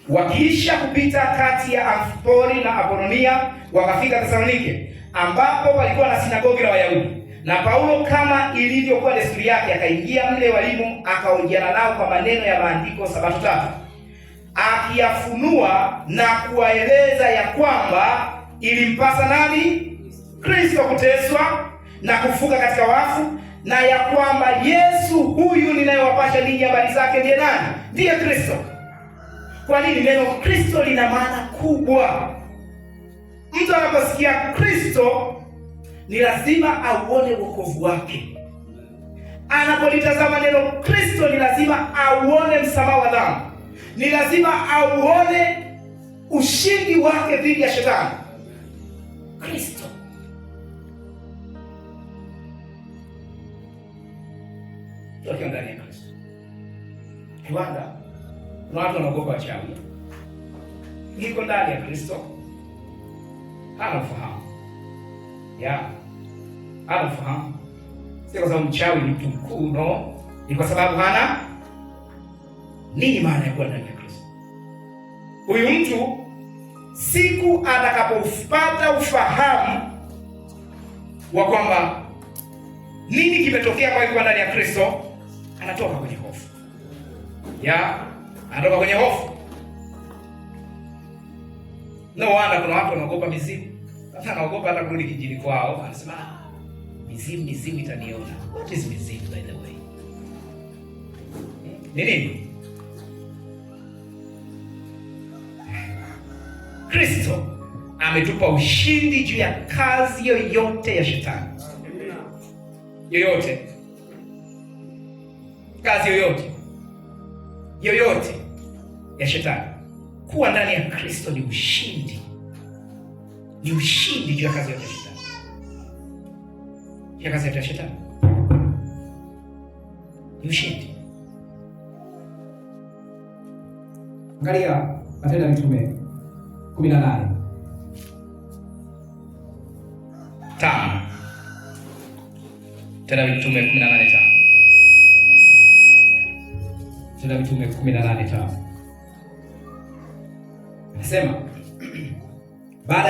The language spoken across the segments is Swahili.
Wakiisha kupita kati ya Amfipoli na Apolonia, wakafika Thesalonike, ambapo walikuwa na sinagogi la Wayahudi. Na Paulo, kama ilivyokuwa desturi yake, akaingia mle walimu, akahojiana nao kwa maneno ya maandiko Sabato tatu, akiyafunua na kuwaeleza ya kwamba ilimpasa nani? Kristo kuteswa na kufuka katika wafu, na ya kwamba Yesu huyu ninayewapasha ninyi habari zake ndiye nani? Ndiye Kristo. Kwa nini? Neno Kristo lina maana kubwa. Mtu anaposikia Kristo ni lazima auone wokovu wake. Anapolitazama neno Kristo ni lazima auone msamaha wa dhambi. Ni lazima auone ushindi wake dhidi ya shetani. Kristo. Tukiwa ndani ya Kristo. Kiwanda, kuna watu wanaogopa wachawi. Niko ndani ya Kristo, hana ufahamu. Hana ufahamu. Si kwa sababu mchawi ni mtu mkuu, no. Ni kwa sababu hana nini maana ya kuwa ndani ya Kristo. Huyu mtu siku atakapopata ufahamu wa kwamba nini kimetokea kwa kuwa ndani ya Kristo, anatoka kwenye hofu. Anatoka kwenye hofu. No wonder kuna watu wanaogopa mizimu. Sasa anaogopa hata kurudi kijini kwao, anasema mizimu itaniona. What is mizimu, by the way? Nini? Kristo ametupa ushindi juu ya kazi yoyote ya shetani. Yoyote. Kazi yoyote ya shetani. Kuwa ndani ya Kristo ni ushindi. Ni ushindi juu ya kazi yote ya shetani. Ya kazi yote ya shetani. Ni ushindi. Angalia Matendo ya Mitume 18. Matendo ya Mitume 18:5. Matendo ya Mitume 18:5. Anasema, baada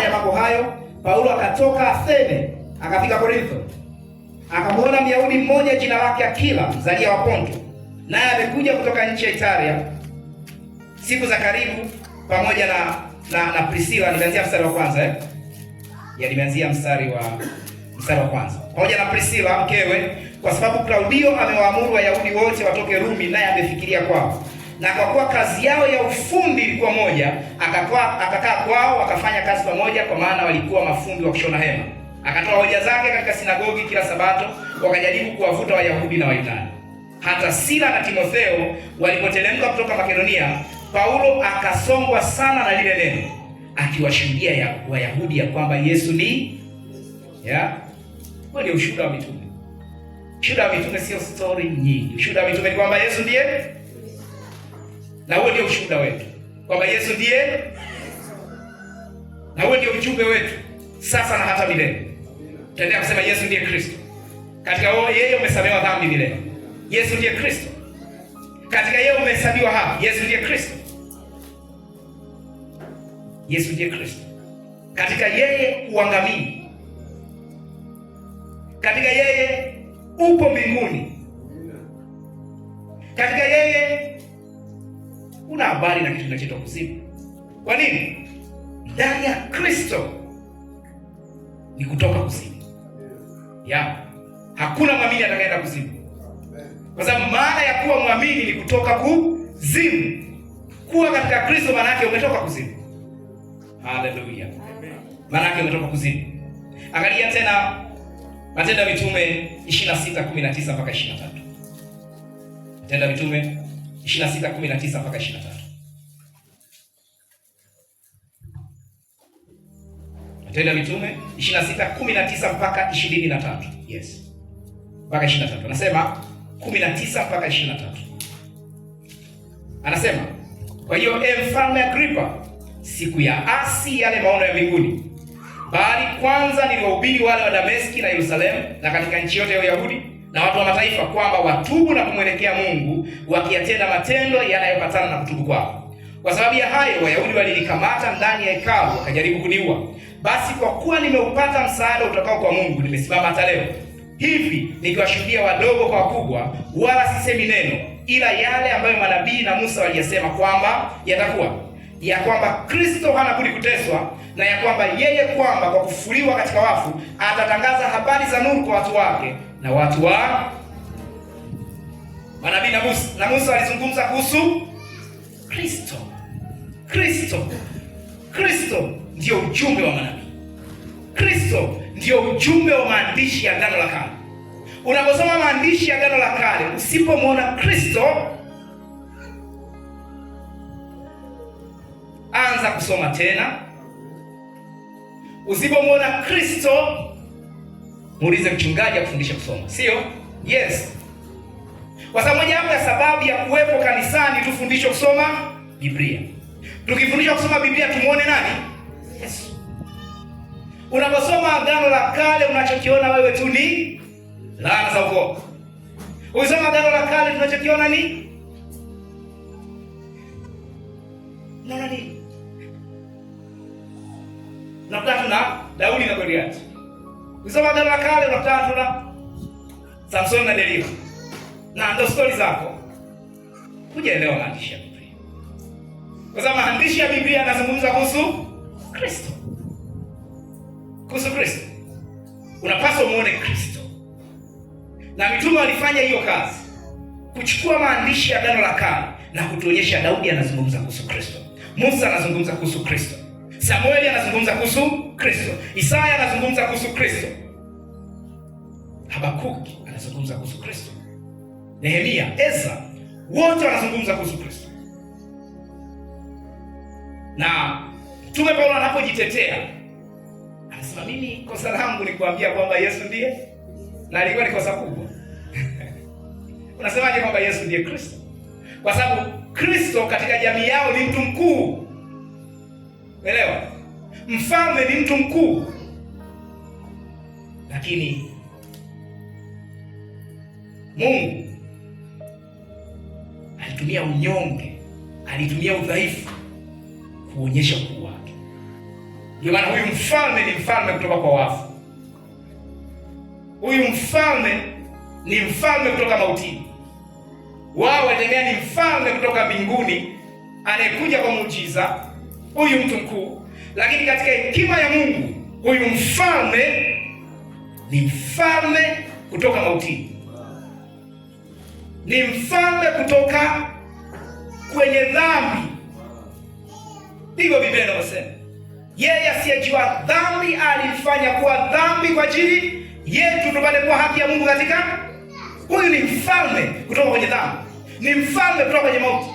ya mambo hayo, Paulo akatoka Athene, akafika Korintho. Akamwona Myahudi mmoja jina lake Akila, mzalia wa Ponto, naye amekuja kutoka nchi ya Italia siku za karibu, pamoja na Priscilla. Nimeanzia mstari wa kwanza nimeanzia mstari wa kwanza. Pamoja na Priscilla mkewe, kwa sababu Klaudio amewaamuru Wayahudi wote watoke Rumi, naye amefikiria kwao. Na kwa kuwa kazi yao ya ufundi ilikuwa moja, akakaa kwao, wakafanya kazi pamoja, kwa maana walikuwa mafundi wa kushona hema. Akatoa hoja zake katika sinagogi kila Sabato, wakajaribu kuwavuta Wayahudi na Wayunani. Hata Sila na Timotheo walipoteremka kutoka Makedonia, Paulo akasongwa sana na lile neno, akiwashuhudia ya Wayahudi ya kwamba Yesu ni Huo ndio ushuhuda wa mitume. Ushuhuda wa mitume sio story nyingi. Ushuhuda wa mitume ni kwamba Yesu ndiye, na huo ndio ushuhuda wetu, kwamba Yesu ndiye, na huo ndio ujumbe wetu sasa na hata milele. Tutaendelea kusema Yesu ndiye Kristo. Katika yeye umesamehewa dhambi milele. Yesu ndiye Kristo. Katika yeye umehesabiwa haki. Yesu ndiye Kristo. Yesu ndiye Kristo. Katika yeye uangamii. Katika yeye upo mbinguni. Katika yeye una habari na kitu kinachoitwa kuzimu. Kwa nini? Ndani ya Kristo ni kutoka kuzimu. Hakuna mwamini atakayeenda kuzimu. Kwa sababu maana ya kuwa mwamini ni kutoka kuzimu. Kuwa katika Kristo maana yake umetoka kuzimu. Haleluya. Maana yake umetoka kuzimu. Angalia tena Matendo ya Mitume 26:19 mpaka 23. Matendo ya Mitume 26:19 mpaka 23. Matendo ya Mitume 26:19 mpaka 23. Yes. Mpaka 23. Anasema 19 mpaka 23. Anasema, kwa hiyo Mfalme Agripa, siku ya asi yale maono ya mbinguni, bali kwanza niliwahubiri wale wa Dameski na Yerusalemu na katika nchi yote ya Uyahudi na watu wa mataifa kwamba watubu na kumwelekea Mungu, wakiyatenda matendo yanayopatana na kutubu kwao. Kwa sababu ya hayo Wayahudi walinikamata ndani ya hekalu wakajaribu kuniua. Basi kwa kuwa nimeupata msaada utokao kwa Mungu, nimesimama hata leo hivi nikiwashuhudia wadogo kwa wakubwa, wala sisemi neno ila yale ambayo manabii na Musa waliyasema kwamba yatakuwa, ya kwamba Kristo hana budi kuteswa, na ya kwamba yeye kwamba kwa kufufuliwa katika wafu atatangaza habari za nuru kwa watu wake na watu wa manabii na Musa walizungumza kuhusu Kristo. Kristo ndio ujumbe wa manabii. Kristo ndio ujumbe wa maandishi ya Agano la Kale. Unaposoma maandishi ya Agano la Kale usipomwona Kristo, anza kusoma tena. Usipomwona Kristo, muulize mchungaji akufundishe kusoma. Sio? Yes. Kwa sababu moja ya sababu ya kuwepo kanisani tufundishwe kusoma Biblia. Tukifundishwa kusoma Biblia tumuone nani? Yesu. Unaposoma Agano la Kale unachokiona wewe tu ni laana za ukoo. Ukisoma Agano la Kale tunachokiona ni nani? Unakutana na Daudi na Goliath. Ukisoma Agano la Kale unakutana na Samson na Delila. Na ndo story zako. Hujaelewa maandishi ya Biblia. Kwa sababu maandishi ya Biblia yanazungumza kuhusu Kristo. Kuhusu Kristo. Unapaswa muone Kristo. Na mitume walifanya hiyo kazi. Kuchukua maandishi ya Agano la Kale na kutuonyesha Daudi anazungumza kuhusu Kristo. Musa anazungumza kuhusu Kristo. Samueli anazungumza kuhusu Kristo. Isaya anazungumza kuhusu Kristo. Habakuki anazungumza kuhusu Kristo. Nehemia, Ezra, wote wanazungumza kuhusu Kristo. Na Mtume Paulo anapojitetea anasema, mimi kosa langu ni kuambia kwamba Yesu ndiye, na alikuwa ni kosa kubwa. Unasemaje kwamba Yesu ndiye Kristo? Kwa sababu Kristo katika jamii yao ni mtu mkuu. Umeelewa? Mfalme ni mtu mkuu. Lakini Mungu alitumia unyonge, alitumia udhaifu kuonyesha ukuu wake. Ndio maana huyu mfalme ni mfalme kutoka kwa wafu. Huyu mfalme ni mfalme kutoka mautini. Wao wategemea ni mfalme kutoka mbinguni anayekuja kwa muujiza, huyu mtu mkuu. Lakini katika hekima ya Mungu, huyu mfalme ni mfalme kutoka mautini. Ni mfalme kutoka kwenye dhambi. Ndivyo Biblia inasema. Yeye asiyejua dhambi alifanya kuwa dhambi kwa ajili yetu tupate kuwa haki ya Mungu katika. Huyu ni mfalme kutoka kwenye dhambi. Ni mfalme kutoka kwenye mauti.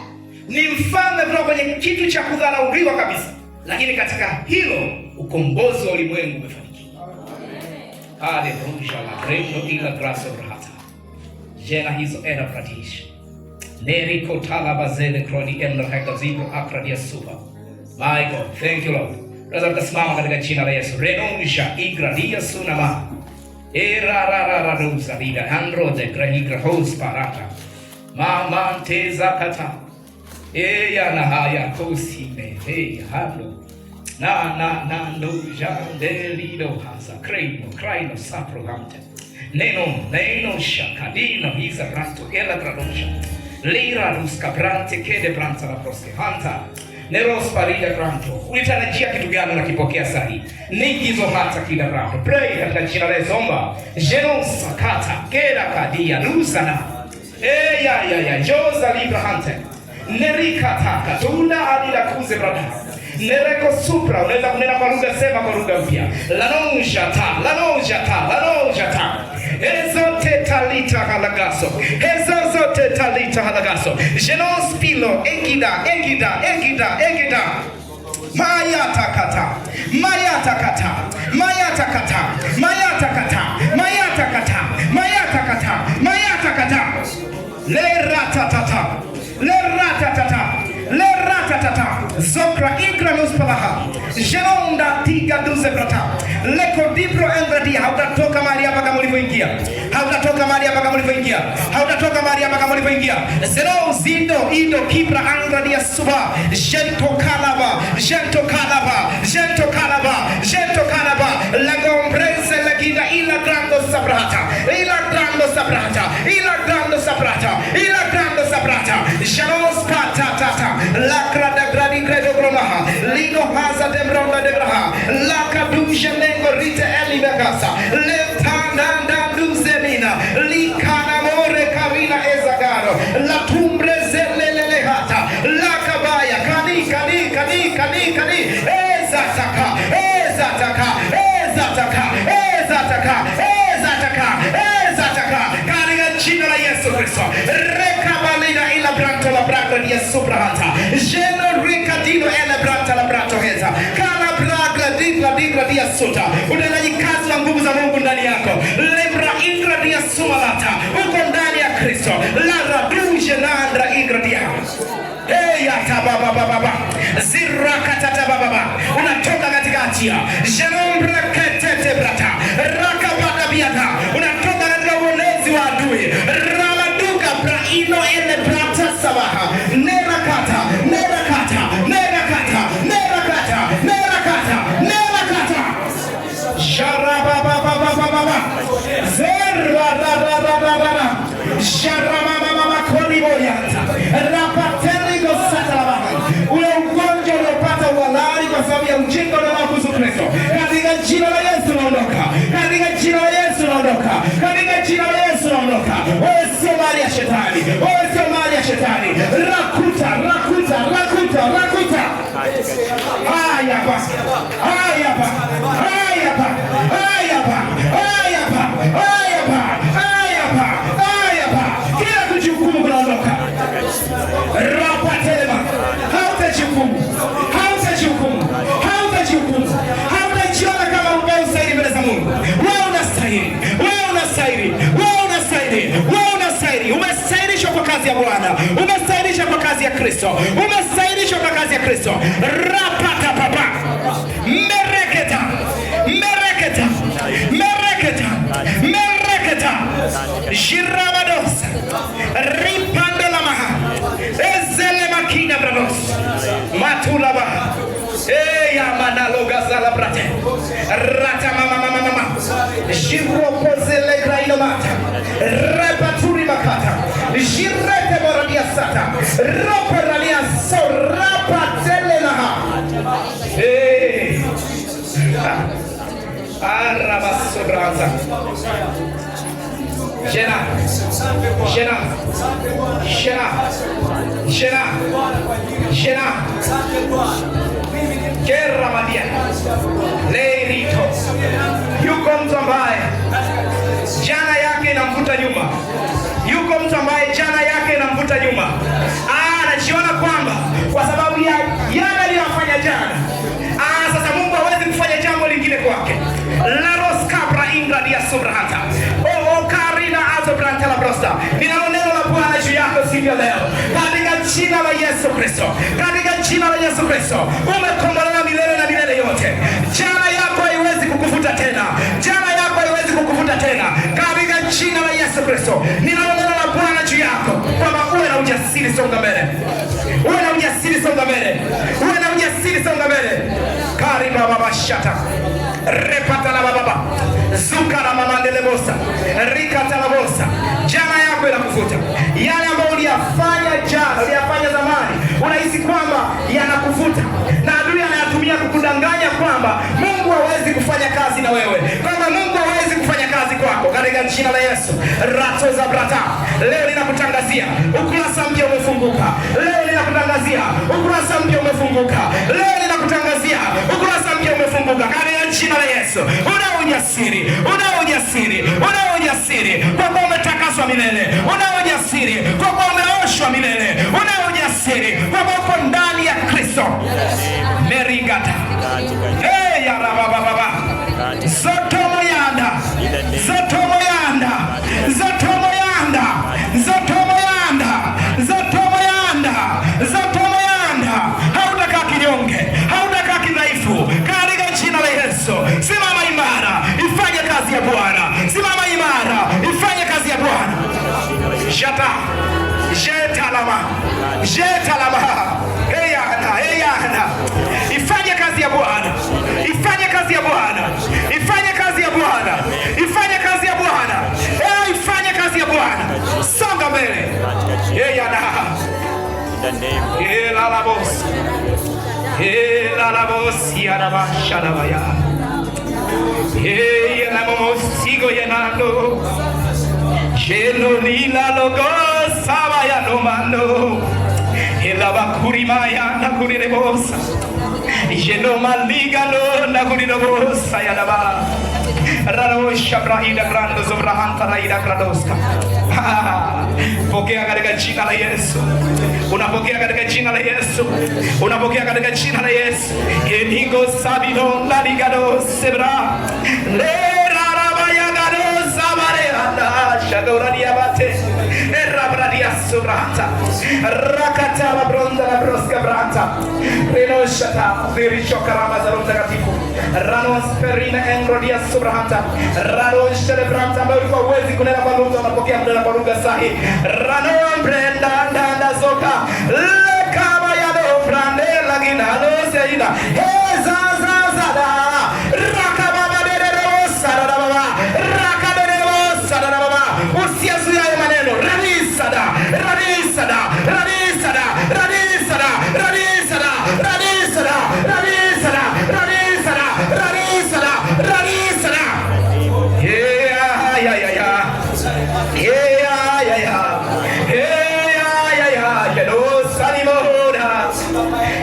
Ni mfalme kutoka kwenye kitu cha kudharauliwa kabisa. Lakini katika hilo ukombozi wa ulimwengu umefanikiwa. Haleluya, la reino ila gracia brahata. Jena hizo era pratish. Neriko talabazele kroni emna haikazibro akradia suba. My God, thank you Lord. Raza tutasimama katika jina la Yesu. Renonja igradia sunama. Era doza vida andro de grahigra hos parata. Mama teza kata. Eya na haya kosime hey hando. Na no jandelido hasa crino sapro gamte. Neno shakadino hisa branto ela gradosha. Lira ruska brante kede branta la proske hanta. Neros parida granto. Ulitarajia kitu gani unakipokea sahi? Nigizo hata kila granto. Pray katika jina la Yesu. Jenos sakata keda kadia lusana. Ya Joza libra hante. Nerikata katunda adila kuze brada. Nereko supra. Unaweza kunena kwa lugha, sema kwa lugha mpya. Lanonjata. Ezote talita halagaso. Jenos pilo egida. Le ratatata. Zokra igranus palaha. Jelonda tiga duze brata. Leko dipro engradia. Hautatoka mahali hapa kama ulivyoingia. Hautatoka mahali hapa kama ulivyoingia. Hautatoka mahali hapa kama ulivyoingia. Zero zindo indo kibra angradia suba. Jento kalaba. Jento kalaba. Jento kalaba. Jento kalaba. Lagombrese legida ila grando sabrata. Ila grando sabrata. Ila grando sabrata. Ila grando sabrata. Shalos patata. Lakra da gradi credo gromaha. Ligo haza de bronda de braha. Laka dusha nengo rite eli begasa. Letananda duzemina. Likana more karina ezagaro. La tumbre zelelehata. Lakabaya kani kani kani kani kani. Ezataka. Ezataka. Ezataka. Ezataka. Ezataka. Ezataka. Katika jina la Yesu Kristo. Rekabalina ila branto la braga di sobrahata. Geno ricadino ele branta la brato heza. Kana braga digra dia sota. Unaji kazi la nguvu za Mungu ndani yako. Lebra ingra dia sumalata. Uko ndani ya Kristo. La raduje na andra ingra dia. Hey ata baba. Zirakata baba. Unatoka katika hatia. Genombra ketete brata. Rakabada biata. Unatoka katika uonezi wa adui. Ramaduka braino ele brata sabaha. Nerakata. Sharababa. Zerra. Sharamama koliboyata. Rapateli gosata. Ule ugonjwa uliopata uhalali kwa sababu ya ujinga unaokuhusu Kristo. Katika jina la Yesu naondoka. Katika jina la Yesu naondoka. Katika jina la Yesu naondoka. Wewe sio mali ya shetani. Wewe sio mali ya shetani. Rakuta. Haya basi. Kila kujihukumu kunaondoka. Rapatelema. Hautajihukumu. Hautajiona kama unastahili mbele za Mungu. Wewe unastahili. Umestahilishwa kwa kazi ya Bwana. Umestahilishwa kwa kazi ya Kristo. Umestahilishwa kwa kazi ya Kristo. Rapata papa. Mereketa. Jirabados. Ripando la maha. Ezele makina brados. Matula baha. Eya manaloga zala brate. Rata mama. Jiropozele graino mata. Repaturi makata. Jirete moradia sata. Roperalia sorapatele laha. Arabasobraza. Jena. Kera madia. Leirito. Yuko mtu ambaye jana yake inamvuta nyuma. Yuko mtu ambaye jana yake inamvuta nyuma. Anajiona kwamba kwa sababu ya yale aliyofanya jana, sasa Mungu hawezi kufanya jambo lingine kwake. La roskabra ingra dia sobrahata. Karina azobranta la brosta. Ninalo neno la Bwana juu yako siku ya leo. Katika jina la Yesu Kristo. Umekombolewa milele na milele yote. Jana yako haiwezi kukuvuta tena. Katika jina la Yesu Kristo. Ninalo neno la Bwana juu yako. Kwamba uwe na ujasiri songa mbele. Kariba baba shata. Repata la baba. Zuka la mama ndelemosa. Rikata la bosa. Jana yako inakuvuta. Yale ambayo uliyafanya zamani, unahisi kwamba yanakuvuta. Na adui anayatumia kukudanganya kwamba Mungu hawezi kufanya kazi na wewe. Kwamba Mungu hawezi kufanya kazi kwako. Katika jina la Yesu. Rato za brata. Leo ninakutangazia ukurasa mpya umefunguka. Katika jina la Yesu. Una ujasiri. Kwa kuwa umetakaswa milele. Una ujasiri. Kwa kuwa umeoshwa milele. Una ujasiri. Kwa kuwa uko ndani ya Kristo. Merigata. Ya rababa. Zotomo yanda. Hautakaa kinyonge. Hautakaa kidhaifu. Katika jina la Yesu. Simama imara. la voz. La voz y a la baja la vaya. La vamos sigo llenando. Lleno ni la logo sabaya no mando. La bakurimaya na kurirebosa. Lleno maligano na kurirebosa ya la ba. Rarosha brahida grando sobrahanta raida gradoska. Pokea katika jina la Yesu. Unapokea katika jina la Yesu. Unapokea katika jina la Yesu. Enigo sabino la ligado sebra. Le rarabaya gado sabare anda shagoradia bate. Erabradia sobrata. Rakata la bronda la broska brata. Renoshata virisho karama za Roho Mtakatifu. Rano sperina engrodia sobrata. Rano shelebranta ambayo ulikuwa uwezi kunena kwa lugha, unapokea mdana kwa lugha sahi. Rano brenda ndanda zoka. Lekaba ya do brande lagina no seida. Heza zazada. Rakababa derero sarababa. Rakaderero sarababa. Usiazuia maneno. Radisada. Radisada. Radisada. Radisada. Radisada. Radisada. Radisada. Radisada. Radisada. Radisada. Yeah, yeah, yeah, yeah. Yeah, yeah, yeah. Yeah, yeah, yeah. You know, Salimoda.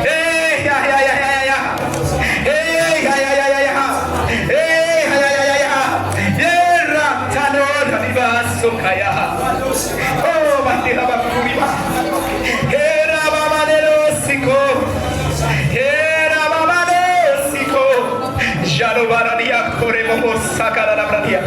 Hey, yeah, yeah, yeah, yeah, yeah. Hey, yeah, yeah, yeah, yeah. Hey, yeah, yeah, yeah, yeah. Yeah, Raptano, Riva, Sukaya. Oh, Mandela Bakuriba. Hey, Rabamano, Siko. Hey, Rabamano, Siko. Jalobarania, Koremo, Sakara, Labradia.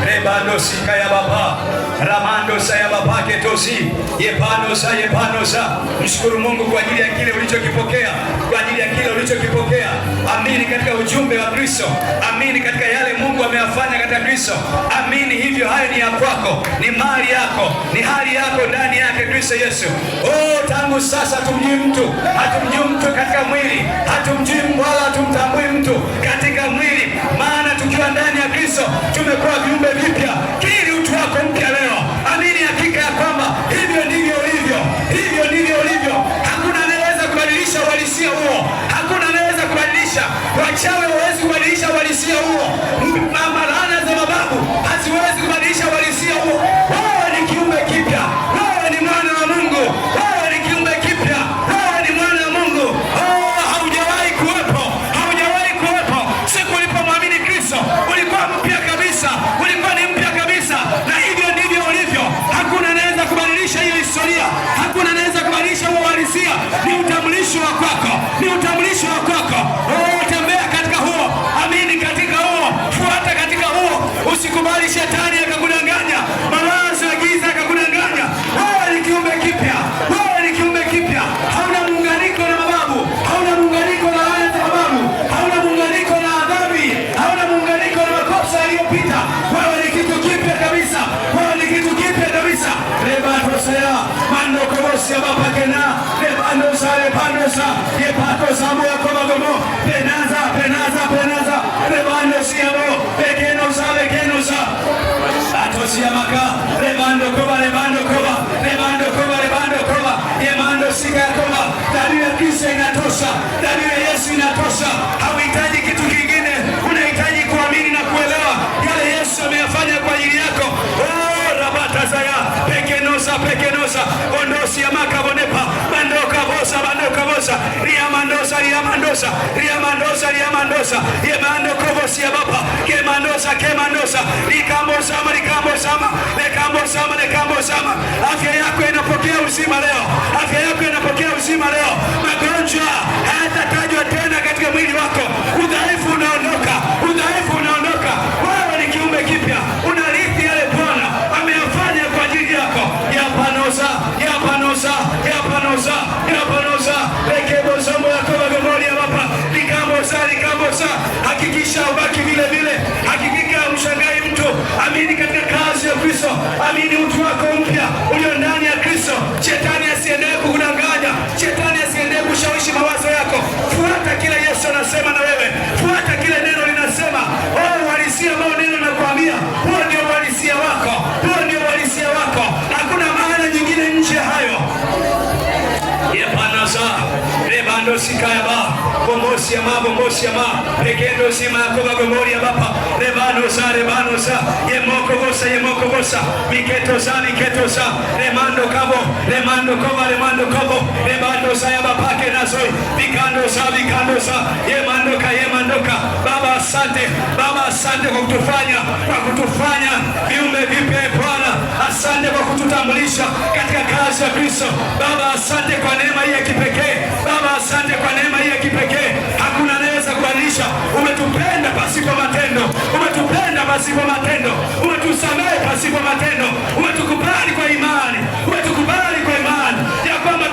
Rebando sikaya baba, ramando saya baba ketosi, yepanosa. Mshukuru Mungu kwa ajili ya kile ulichokipokea, kwa ajili ya kile ulichokipokea. Amini katika ujumbe wa Kristo, amini katika yale Mungu ameyafanya katika Kristo. Amini hivyo, hayo ni ya kwako, ni mali yako, ni hali yako ndani yake Kristo Yesu. Oh, tangu sasa tumjui mtu, hatumjui mtu katika mwili, hatumjui wala hatumtambui mtu katika mwili, maana tukiwa ndani ya Kristo tumekuwa viumbe vipya. Kiri utu wako mpya leo. Amini hakika ya kwamba hivyo ndivyo ulivyo, hivyo ndivyo ulivyo. Hakuna anayeweza kubadilisha uhalisia huo, hakuna anayeweza kubadilisha. Wachawi hawezi kubadilisha uhalisia huo, laana za mababu haziwezi kubadilisha uhalisia huo. Wewe ni kiumbe kipya, wewe ni mwana wa Mungu, wewe ni kiumbe kipya, wewe ni mwana wa Mungu. Haujawahi kuwepo, haujawahi kuwepo. Siku ulipomwamini Kristo ulikuwa mpya kabisa, ulikuwa ni mpya kabisa, na hivyo ndivyo ulivyo. Hakuna anaweza kubadilisha hiyo historia, hakuna anaweza kubadilisha huo uhalisia. Ni utambulisho wa kwako, ni utambulisho wa kwako. Tembea katika huo, amini katika huo, fuata katika huo. Usikubali shetani akakudanganya, mawazo ya giza akakudanganya. Wewe ni kiumbe kipya, wewe ni kiumbe kipya. Hauna muunganiko na mababu, hauna muunganiko na laana za mababu, hauna muunganiko na adhabu, hauna muunganiko na makosa yaliyopita. Wewe ni kitu kipya kabisa, wewe ni kitu kipya kabisa. Rebatosa mando kobosia babakena, rebanosa rebanosa, yepakosa moya kobagomo, penaza rebanosia mo, bekenosa atosia maka, rebando koba, yemando sika koba. Damu ya Kristo inatosha, damu ya Yesu inatosha. Hauhitaji kitu kingine, unahitaji kuamini na kuelewa yale Yesu ameyafanya kwa ajili yako. Rabata zaya pekenosa ondosi ya maka bonepa bandoka bosa riamandosa yemando kobosi ya baba kemandosa likambosama. Afya yako inapokea uzima leo, afya yako inapokea uzima leo. Magonjwa hayatatajwa tena katika mwili wako. Udhaifu unaondoka. Wewe ni kiumbe kipya, unarithi yale Bwana ameyafanya kwa ajili yako. Yapanosa lekebosomo yako bagomoli ya baba likambosa. Hakikisha ubaki vile, hakikika mshangai mtu. Amini katika kazi ya Kristo, amini utu wako mpya ulio ndani ya Kristo. Shetani asiendelee kukudanganya, shetani asiendelee kushawishi mawazo yako. Fuata kile Yesu anasema na wewe, fuata kile neno linasema. Uhalisia ambao neno nakwambia, huo ndio uhalisia wako, huo ndio uhalisia wako. Hakuna maana nyingine nje hayo. sikaya ba bombosi ya ma pekendo sima yakoba gomori ya baba rebano sa yemoko bosa miketo sa remando kabo rebando sa ya baba ke naso vikando sa yemando ka baba asante kwa kutufanya viumbe vipya Bwana. Asante kwa kututambulisha katika kazi ya Kristo Baba. Asante kwa neema hii ya kipekee Baba. Asante kwa neema hii ya kipekee, hakuna anaweza kubadilisha. Umetupenda pasipo matendo, umetusamehe pasipo matendo, umetukubali kwa imani ya kwamba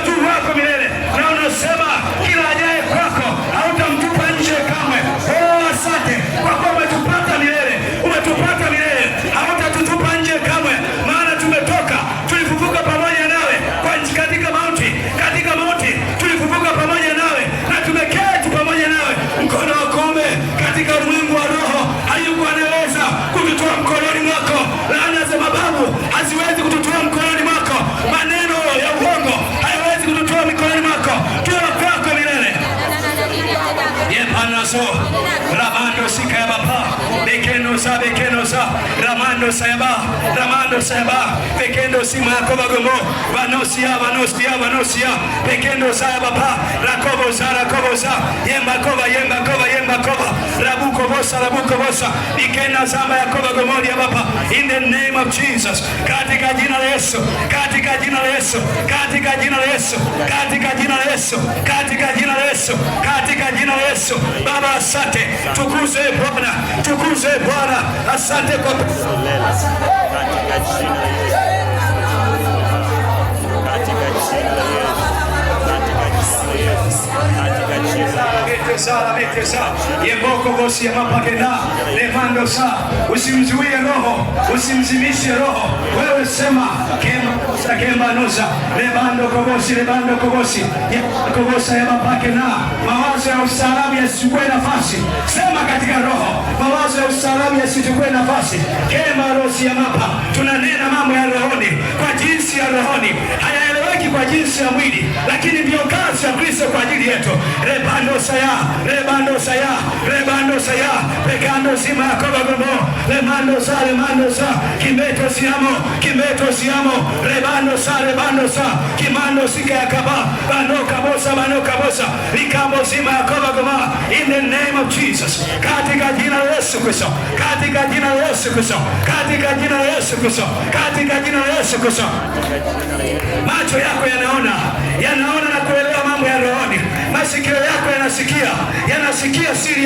tu wako milele, na unasema kila ajaye kwako hautamtupa nje kamwe. Asante kwa kuwa umetupata milele, hautatutupa nje kamwe, maana tulifufuka pamoja nawe katika mauti tulifufuka pamoja nawe, na tumeketi pamoja nawe mkono wa kuume katika ulimwengu wa roho. Hayuko anaweza kututoa mkononi mwako. Laana za mababu haziwezi kututoa mkononi mwako. Maneno ya uongo hayawezi kututoa mikononi mwako. Tuwe kwako milele. Yepanaso ramando sika ya baba bekeno sa ramando sayaba bekendo sima yakoba gomo vanosia bekendo sa ya baba rakobo sa yemba koba rabuko bosa ikena zama yakoba gomori ya baba, in the name of Jesus, katika jina la Yesu Baba. Asante, tukuze Bwana, asante kwa yemboko bosi ya mapakena lemando sa. Usimzuie roho, usimzimishe roho. Wewe sema kemba noza lebando kobosi ya mapakena. Mawazo ya ustaarabu yasichukue nafasi. Sema katika roho, mawazo ya ustaarabu yasichukue nafasi. Kemba rosi ya mapa. Tunanena mambo ya rohoni kwa jinsi ya rohoni, hayaeleweki kwa jinsi ya mwili, lakini ndio kazi ya Kristo kwa ajili yetu. Rebando saya pekando sima yakoba gomo lemando sa kimeto siamo rebando sa kimando sika yakaba bano kabosa likamo sima yakoba goma, in the name of Jesus, katika jina la Yesu Kristo. Macho yako yanaona na kuelewa mambo ya rohoni. Masikio yako yanasikia siri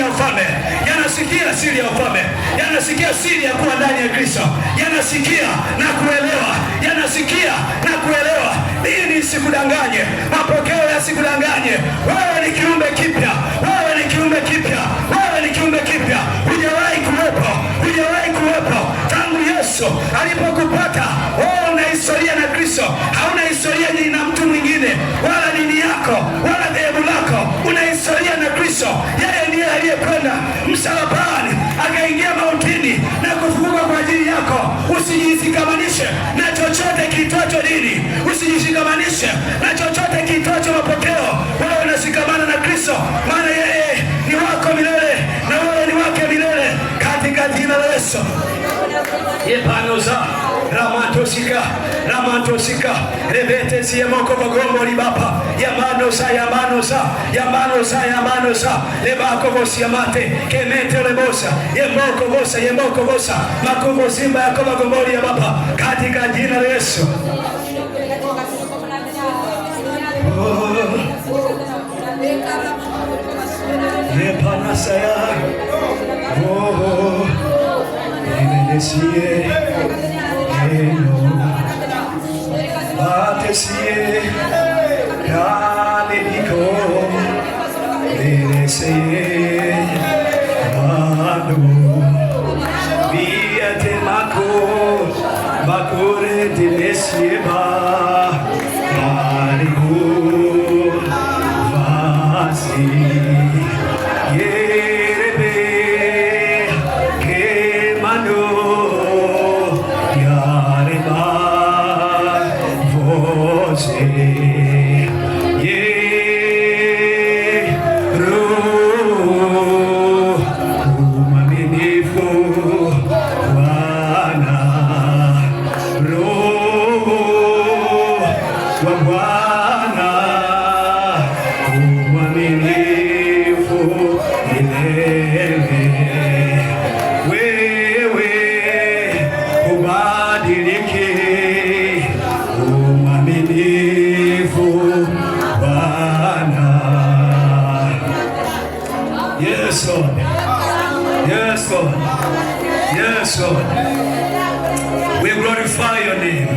ya ufalme, yanasikia siri ya kuwa ndani ya Kristo, yanasikia na kuelewa. Dini isikudanganye, mapokeo yasikudanganye. Wewe ni kiumbe kipya. Hujawahi kuwepo tangu Yesu alipokupata. Una historia na Kristo, hauna historia na mtu mwingine wala dini yako wala dhehebu lako. Una historia na Kristo. Yeye ndiye aliyekwenda msalabani akaingia mautini na kufufuka kwa ajili yako. Usijishikamanishe na chochote kiitwacho dini, usijishikamanishe na chochote kiitwacho mapokeo. Wewe unashikamana na Kristo, maana yeye ni wako milele na wewe ni wake milele, katika jina la Yesu. Yepanoza ramantosika rebete siyemoko bagombo libapa yamanosa lebako bosi yamate kemete lebosa yemoko bosa makubo simba yakoba gombori ya baba, katika jina la Yesu. Yepanasaya Enesie Batesie Kalediko Enesie Manu Biate Mako Makure Dinesie Ba Mariku Vasi Yerebe Kemano Yes, Lord. Yes, Lord. We glorify your name.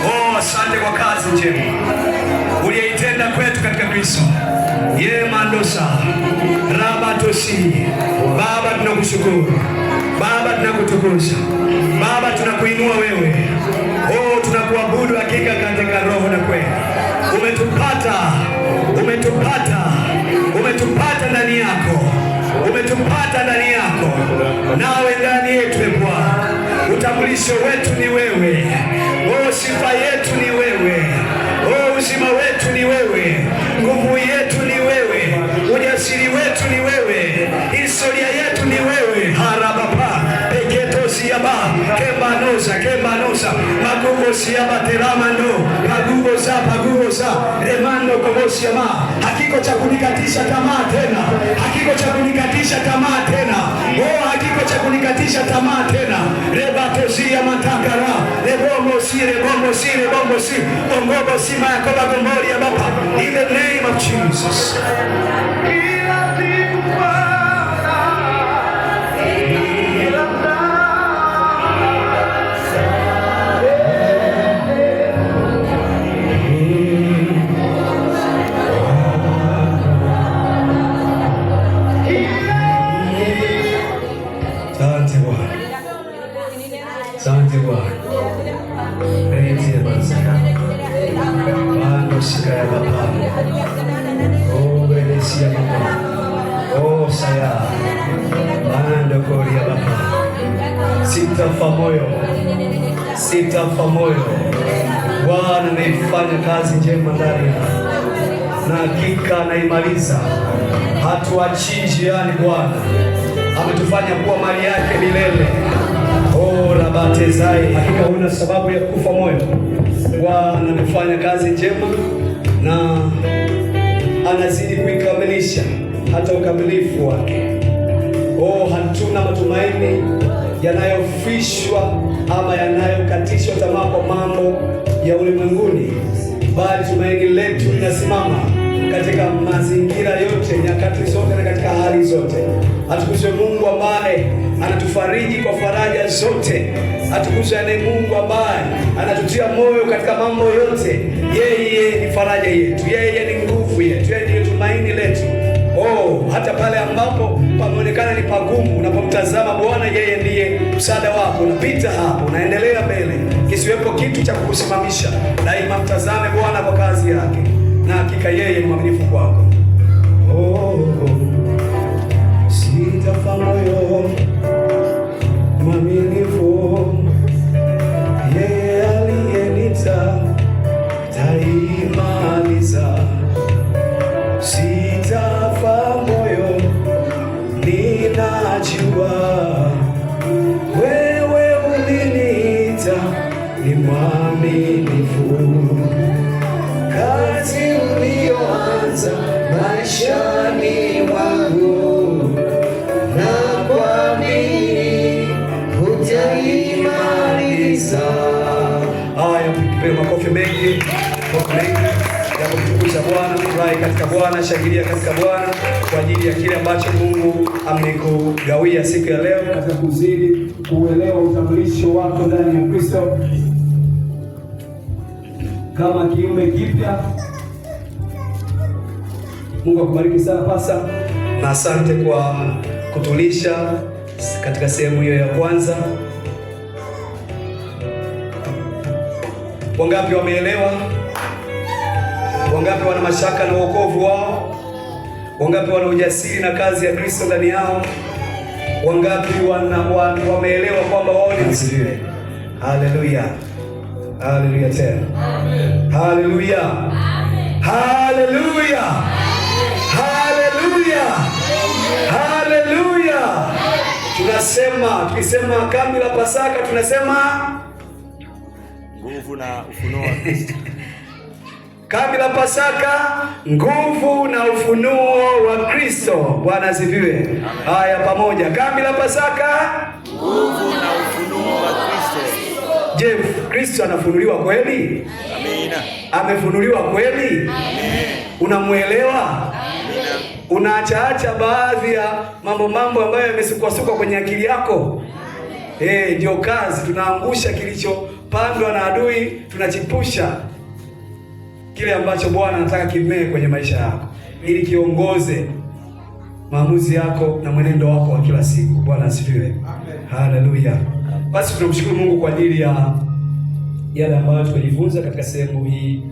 Oh, asante kwa kazi njema uliyeitenda kwetu katika Kristo. Ye mandosa rabatosi. Baba, tunakushukuru. Baba, tunakutukuza. Baba, tunakuinua wewe. Oh, tunakuabudu hakika katika roho na kweli. Umetupata ndani yako. Umetupata ndani yako. Nawe ndani yetu Bwana. Utambulisho wetu ni wewe. Oh, sifa yetu ni wewe. Oh, uzima wetu ni wewe. Nguvu yetu ni wewe. Ujasiri wetu ni wewe. Historia yetu ni wewe. Harabapa peketo siaba kembanosa magugo siaba teramando pagugo za remando kobosiama. Hakiko cha kunikatisha tamaa tena. Hakiko cha kunikatisha tamaa tena. Oh, hakiko cha kunikatisha tamaa tena. Rebatosia matakara lebombo si ongobo sima yakoba gombori ya baba. In the name of Jesus. Asante Bwana. Rejea basi. Bwana usikaya baba. Oh, beresia baba. Oh, saya. Bwana koria baba. Sitafa moyo. Bwana anaifanya kazi njema ndani na hakika anaimaliza. Hatuachii njiani Bwana. Ametufanya kuwa mali yake milele. Oh, rabatezai, hakika huna sababu ya kufa moyo. Bwana amefanya kazi njema na anazidi kuikamilisha hata ukamilifu wake. Oh, hatuna matumaini yanayofishwa ama yanayokatishwa tamaa kwa mambo ya ulimwenguni, bali tumaini letu linasimama katika mazingira yote, nyakati zote na katika hali zote. Atukuzwe Mungu ambaye anatufariji kwa faraja zote. Atukuzwe Mungu ambaye anatutia moyo katika mambo yote. Yeye ni faraja yetu, yeye ni nguvu yetu, yeye ndiye tumaini letu. Oh, hata pale ambapo pameonekana ni pagumu, unapomtazama Bwana, yeye ndiye msaada wako. Unapita hapo, unaendelea mbele, kisiwepo kitu cha kukusimamisha. Daima mtazame Bwana kwa kazi yake, na hakika yeye ni mwaminifu kwako. Oh, sitafa moyo, mwaminifu yeye aliyenita taimaliza. Sitafa moyo, ninajua wewe uliniita ni mwaminifu. Kazi ulioanza maishani mwangu, na kuamini utaimaliza. Haya, mpigie makofi mengi ya kumtukuza Bwana. Furahi katika Bwana, shangilia katika Bwana kwa ajili ya kile ambacho Mungu amekugawia siku ya leo, katika kuzidi kuelewa utambulisho wako ndani ya Kristo kama kiumbe kipya. Mungu akubariki sana pasa, na asante kwa kutulisha katika sehemu hiyo ya kwanza. Wangapi wameelewa? Wangapi wana mashaka na wokovu wao? Wangapi wana ujasiri na kazi ya Kristo ndani yao? Wangapi wameelewa kwamba wao ni msiwe? Haleluya. Haleluya tena. Amen. Haleluya. Amen. Haleluya. Haleluya. Haleluya. Tukisema kambi la Pasaka tunasema nguvu na ufunuo wa Kristo. Kambi la Pasaka, nguvu na ufunuo wa Kristo. Bwana asifiwe. Haya, pamoja. Kambi la Pasaka, nguvu na ufunuo wa Kristo. Je, Kristo anafunuliwa kweli? Amina. Amefunuliwa kweli? Amen. Unamuelewa? Amina. Unaachaacha baadhi ya mambo ambayo yamesukwasukwa kwenye akili yako. Ndio kazi. Tunaangusha kilichopandwa na adui, tunachipusha kile ambacho Bwana anataka kimee kwenye maisha yako, ili kiongoze maamuzi yako na mwenendo wako wa kila siku. Bwana asifiwe. Haleluya. Basi tunamshukuru Mungu kwa ajili ya yale ambayo tumejifunza katika sehemu hii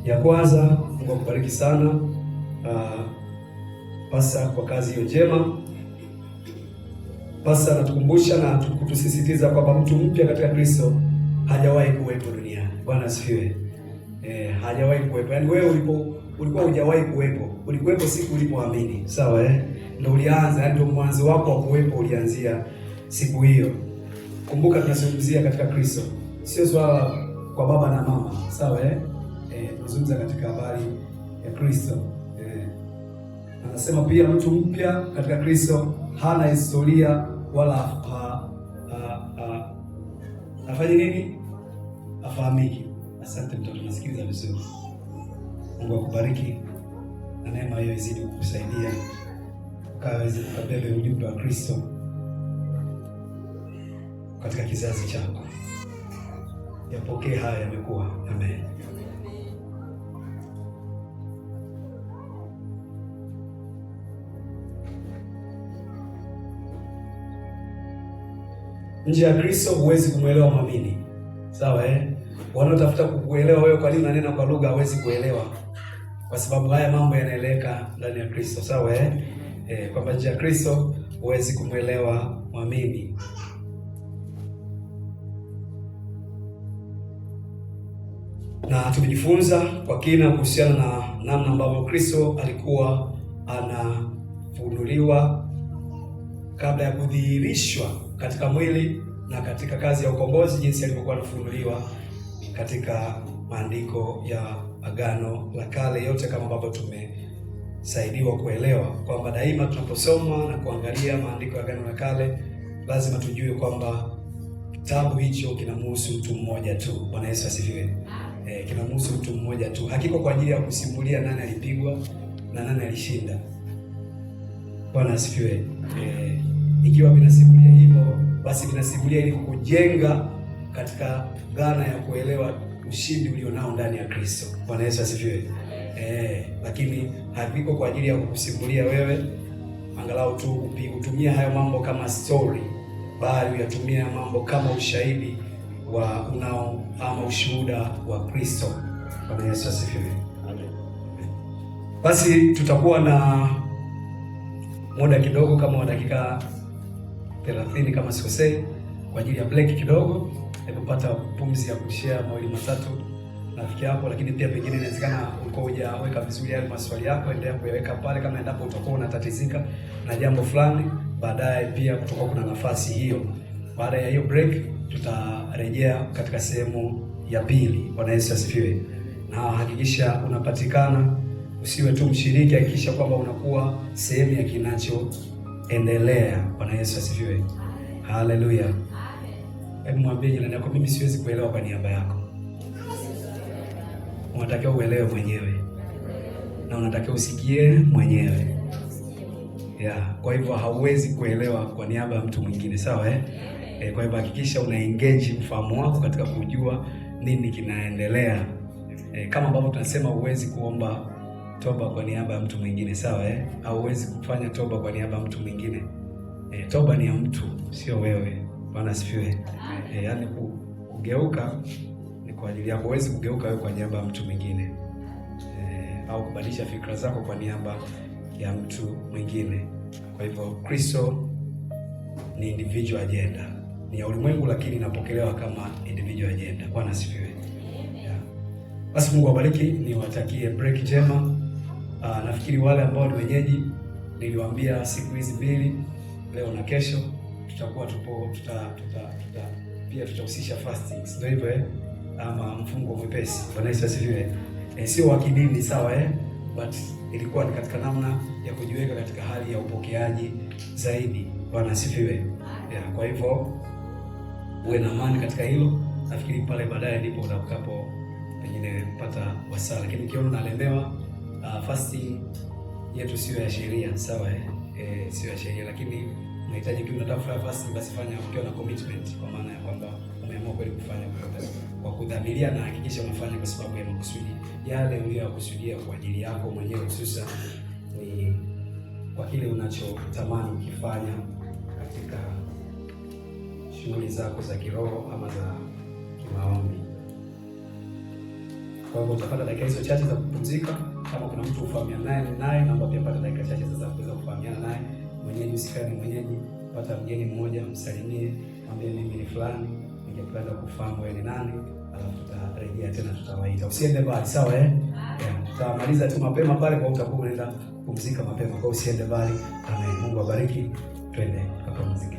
ya kwanza. Mungu akubariki sana Pasa kwa kazi hiyo njema. Pasa anatukumbusha na kutusisitiza kwamba mtu mpya katika Kristo hajawahi kuwepo duniani. Bwana asifiwe. Hajawahi kuwepo. Yaani wewe ulikuwa hujawahi kuwepo. Ulikuwepo siku ulipoamini. Sawa Ndio ulianza, yaani ndio mwanzo wako wa kuwepo ulianzia siku hiyo. Kumbuka tunazungumzia katika Kristo. Sio swala kwa baba na mama. Sawa tunazungumza katika habari ya Kristo. Anasema pia mtu mpya katika Kristo hana historia wala afanye nini? Afahamiki. Asante mtoto, nasikiliza vizuri. Mungu akubariki na neema hiyo izidi kukusaidia ukaweze kubebe ujumbe wa Kristo katika kizazi chako. Yapokee haya yamekuwa. Amen. Nje ya Kristo huwezi kumwelewa mwamini. Sawa Wanaotafuta kukuelewa wewe kwa nini unanena kwa lugha hawezi kuelewa. Kwa sababu haya mambo yanaeleka ndani ya Kristo. Sawa kwamba nje ya Kristo huwezi kumwelewa mwamini. Na tumejifunza kwa kina kuhusiana na namna ambavyo Kristo alikuwa anafunuliwa kabla ya kudhihirishwa katika mwili na katika kazi ya ukombozi, jinsi alivyokuwa anafunuliwa katika maandiko ya Agano la Kale yote, kama ambavyo tumesaidiwa kuelewa kwamba daima tunaposoma na kuangalia maandiko ya Agano la Kale lazima tujue kwamba kitabu hicho kinamhusu mtu mmoja tu. Bwana Yesu asifiwe. Kinamhusu mtu mmoja tu. Hakiko kwa ajili ya kusimulia nani alipigwa na nani alishinda. Bwana asifiwe. Ikiwa vinasimulia hivyo, basi vinasimulia ili kujenga katika dhana ya kuelewa ushindi ulionao ndani ya Kristo. Bwana Yesu asifiwe. Lakini haviko kwa ajili ya kukusimulia wewe angalau tu utumia hayo mambo kama story, bali uyatumia mambo kama ushahidi wa ama ushuhuda wa Kristo. Bwana Yesu asifiwe. Basi tutakuwa na muda kidogo kama dakika 30 kama sikosei, kwa ajili ya break kidogo, kupata pumzi ya kushare mawili matatu nafikia hapo. Lakini pia pengine inawezekana ulikuwa hujaweka vizuri yale maswali yako, endelea kuyaweka pale kama endapo utakuwa unatatizika na jambo fulani. Baadaye pia kutakuwa kuna nafasi hiyo. Baada ya hiyo break tutarejea katika sehemu ya pili. Bwana Yesu asifiwe. Na hakikisha unapatikana, usiwe tu mshiriki, hakikisha kwamba unakuwa sehemu ya kinachoendelea. Bwana Yesu asifiwe. Haleluya. Hebu mwambie jirani yako, mimi siwezi kuelewa kwa niaba yako. Unatakiwa uelewe mwenyewe na unatakiwa usikie mwenyewe. Kwa hivyo hauwezi kuelewa kwa niaba ya mtu mwingine, sawa kwa hivyo hakikisha una engage mfahamu wako katika kujua nini kinaendelea. Kama ambavyo tunasema huwezi kuomba toba kwa niaba ya mtu mwingine, sawa au huwezi kufanya toba kwa niaba ya mtu mwingine. Toba ni ya mtu, sio wewe. Bwana asifiwe. Yaani kugeuka ni kwa ajili yako. Huwezi kugeuka wewe kwa niaba ya mtu mwingine, au kubadilisha fikra zako kwa niaba ya mtu mwingine. Kwa hivyo Kristo ni individual agenda, ni ya ulimwengu, lakini inapokelewa kama individual agenda. Bwana asifiwe. Basi Mungu awabariki, niwatakie break njema. Nafikiri wale ambao ni wenyeji, niliwaambia siku hizi mbili, leo na kesho, tutakuwa pia tutahusisha fasting, ndio hivyo ama mfungo mwepesi. Bwana Yesu asifiwe. Sio wa kidini, sawa but ilikuwa ni katika namna ya kujiweka katika hali ya upokeaji zaidi. Bwana asifiwe. Kwa hivyo uwe na amani katika hilo. Nafikiri pale baadaye ndipo utakapo pengine kupata wasaa, lakini ukiona unalemewa, fasting yetu sio ya sheria, sawa sio ya sheria, lakini unahitaji tu unatafuta fasting, basi fanya ukiwa na commitment, kwa maana ya kwamba umeamua kweli kufanya kwa kudhamiria, na hakikisha unafanya kwa sababu ya makusudi yale uliyokusudia kwa ajili yako mwenyewe, hususan ni kwa kile unachotamani ukifanya katika shughuli zako za kiroho ama za kimaombi. Kwa hivyo utapata dakika hizo chache za kupumzika. Kama kuna mtu ufahamiana naye, naomba pia pata dakika chache za kuweza kufahamiana naye. Mwenyeji usikane mwenyeji, pata mgeni mmoja, msalimie, mwambie mimi ni fulani, ningependa kufahamu wewe ni nani, alafu tutarejea tena, tutawaita. Usiende mbali, sawa tutamaliza tu mapema pale, kwa utakuwa unaenda kupumzika mapema, kwa usiende mbali. Amen. Mungu awabariki. Twende tukapumzike.